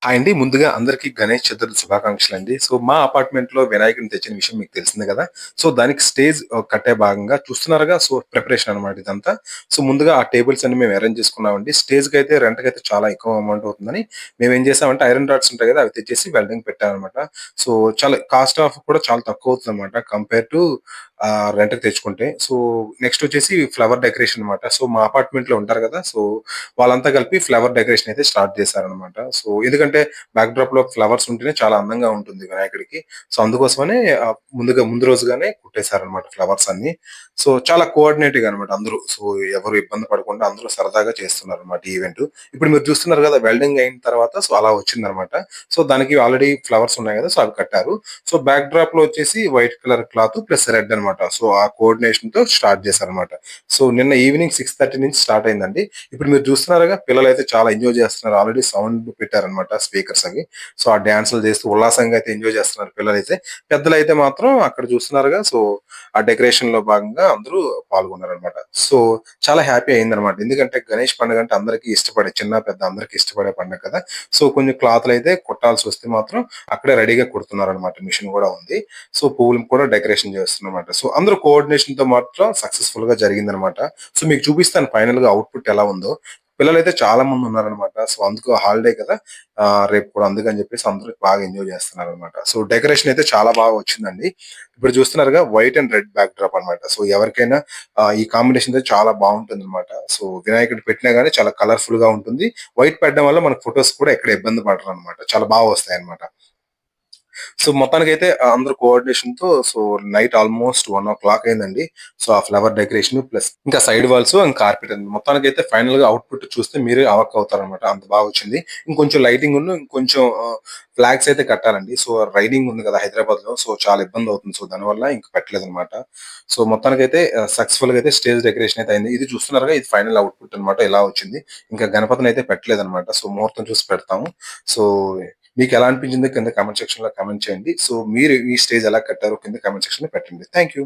Hi అండి. ముందుగా అందరికీ గణేష్ చతుర్థి శుభాకాంక్షలండి. సో, మా అపార్ట్‌మెంట్‌లో వినాయకుడిని తెచ్చిన విషయం మీకు తెలిసిందే గదా! సో, దానికి స్టేజ్ కట్టే భాగంగా చూస్తున్నారుగా. సో, ప్రిపరేషన్ అనమాట ఇదంతా. సో, ముందుగా ఆ టేబుల్స్ అన్ని మేము అరేంజ్ చేసుకున్నామండి. స్టేజ్‌కైతే రెంట్‌కైతే చాలా ఎక్కువ అమౌంట్ అవుతుందని మేమేం చేసామంటే ఐరన్ రాడ్స్ ఉంటాయి గదా! అవి తెచ్చేసి వెల్డింగ్ పెట్టామనమాట. సో, చాలా కాస్ట్ ఆఫ్ కూడా చాలా తక్కువవుతుందనమాట కంపేర్ టు రెంట్‌కి తెచ్చుకుంటే. సో, నెక్స్ట్ వచ్చేసి ఫ్లవర్ డెకరేషన్ అనమాట. సో, మా అపార్ట్‌మెంట్‌లో ఉంటారు గదా! సో, వాళ్ళంతా కలిపి ఫ్లవర్ డెకరేషన్ అయితే స్టార్ట్ చేశారనమాట. సో, ఎందుకంటే బ్యాక్ డ్రాప్‌లో ఫ్లవర్స్ ఉంటేనే చాలా అందంగా ఉంటుంది వినాయకుడికి. సో, అందుకోసమనే ముందు రోజుగానే కుట్టేసారనమాట ఫ్లవర్స్ అన్నీ. సో, చాలా కోఆర్డినేట్‌గా అనమాట అందరూ. సో, ఎవరు ఇబ్బంది పడకుండా అందరూ సరదాగా చేస్తున్నారనమాట ఈ ఈవెంట్. ఇప్పుడు మీరు చూస్తున్నారు గదా! వెల్డింగ్ అయిన తర్వాత సో, అలా వచ్చిందనమాట. సో, దానికి ఆల్రెడీ ఫ్లవర్స్ ఉన్నాయి గదా! సో, అవి కట్టారు. సో, బ్యాక్ డ్రాప్‌లో వచ్చేసి white colour cloth plus red అనమాట. సో, ఆ కోఆర్డినేషన్‌తో స్టార్ట్ చేశారనమాట. సో, నిన్న ఈవినింగ్ 6:30 నుంచి స్టార్ట్ అయిందండి. ఇప్పుడు మీరు చూస్తున్నారుగా పిల్లలైతే చాలా ఎంజాయ్ చేస్తున్నారు. ఆల్రెడీ సౌండ్ పెట్టారనమాట స్పీకర్స్ అవి. సో, ఆ డాన్సులు చేస్తూ ఉల్లాసంగా అయితే ఎంజాయ్ చేస్తున్నారు పిల్లలైతే. పెద్దలైతే మాత్రం అక్కడ చూస్తున్నారుగా. సో, ఆ డెకరేషన్‌లో భాగంగా అందరూ పాల్గొన్నారనమాట. సో, చాలా హ్యాపీ అయిందనమాట. ఎందుకంటే గణేష్ పండుగ అంటే అందరికీ ఇష్టపడే చిన్న, పెద్ద అందరికి ఇష్టపడే పండుగ కదా! సో, కొన్ని క్లాతులైతే కుట్టాల్సొస్తే మాత్రం అక్కడే రెడీగా కుడుతున్నారనమాట. మిషన్ గూడా ఉంది. సో, పువ్వులు కూడా డెకరేషన్ చేస్తున్నారనమాట. సో, అందరూ కోఆర్డినేషన్‌తో మాత్రం సక్సెస్‌ఫుల్‌గా జరిగిందనమాట. సో, మీకు చూపిస్తాను ఫైనల్‌గా అవుట్‌పుట్ ఎలా ఉందో. పిల్లలైతే చాలా మందున్నారనమాట. సో, అందుకు హాలిడే కదా! రేపు కూడా అందుకని జెప్పేసి అందరూ బాగా ఎంజాయ్ జేస్తున్నారనమాట. సో, డెకరేషన్ అయితే చాలా బాగా వచ్చిందండి. ఇప్పుడు చూస్తున్నారుగా white and red back drop అనమాట. సో, ఎవరికైనా ఈ కాంబినేషన్ అయితే చాలా బావుంటుందనమాట. సో, వినాయకుడు పెట్టినా గాని చాలా కలర్‌ఫుల్‌గా ఉంటుంది. వైట్ పెట్టడం వల్ల మనకు ఫోటోస్ కూడా ఎక్కడ ఇబ్బంది పడరనమాట. చాలా బాగా వస్తాయన్నమాట. సో, మొత్తానికైతే అందరూ కోఆర్డినేషన్‌తో సో, నైట్ ఆల్‌మోస్ట్ 1:00 అయిందండి. సో, ఆ ఫ్లవర్ డెకరేషన్ ప్లస్ ఇంకా సైడ్ వాల్స్ అండ్ కార్పెట్ అండి. మొత్తానికైతే ఫైనల్‌గా అవుట్‌పుట్ చూస్తే మీరే అవాక్కవుతారనమాట. అంత బాగొచ్చింది. ఇంకొంచెం లైటింగును ఇంకొంచెం ఫ్లాగ్స్ అయితే కట్టాలండి. సో, రైడింగ్ ఉంది కదా హైదరాబాద్‌లో. సో, చాలా ఇబ్బందవుతుంది. సో, దానివల్ల ఇంక పెట్టలేదనమాట. సో, మొత్తానికైతే సక్సెస్‌ఫుల్‌గా అయితే స్టేజ్ డెకరేషన్ అయితే అయింది. ఇది చూస్తున్నారుగా ఇది ఫైనల్ అవుట్‌పుట్ అనమాట. ఇలా వచ్చింది. ఇంకా గణపతినైతే పెట్టలేదనమాట. సో, ముహూర్తం చూసి పెడతాము. సో మీకెలా అనిపించిందో కింద కామెంట్ సెక్షన్‌లో కామెంట్ చేయండి. సో, మీరు ఈ స్టేజ్ ఎలా కట్టారో కింద కామెంట్ సెక్షన్‌లో పెట్టండి. Thank you.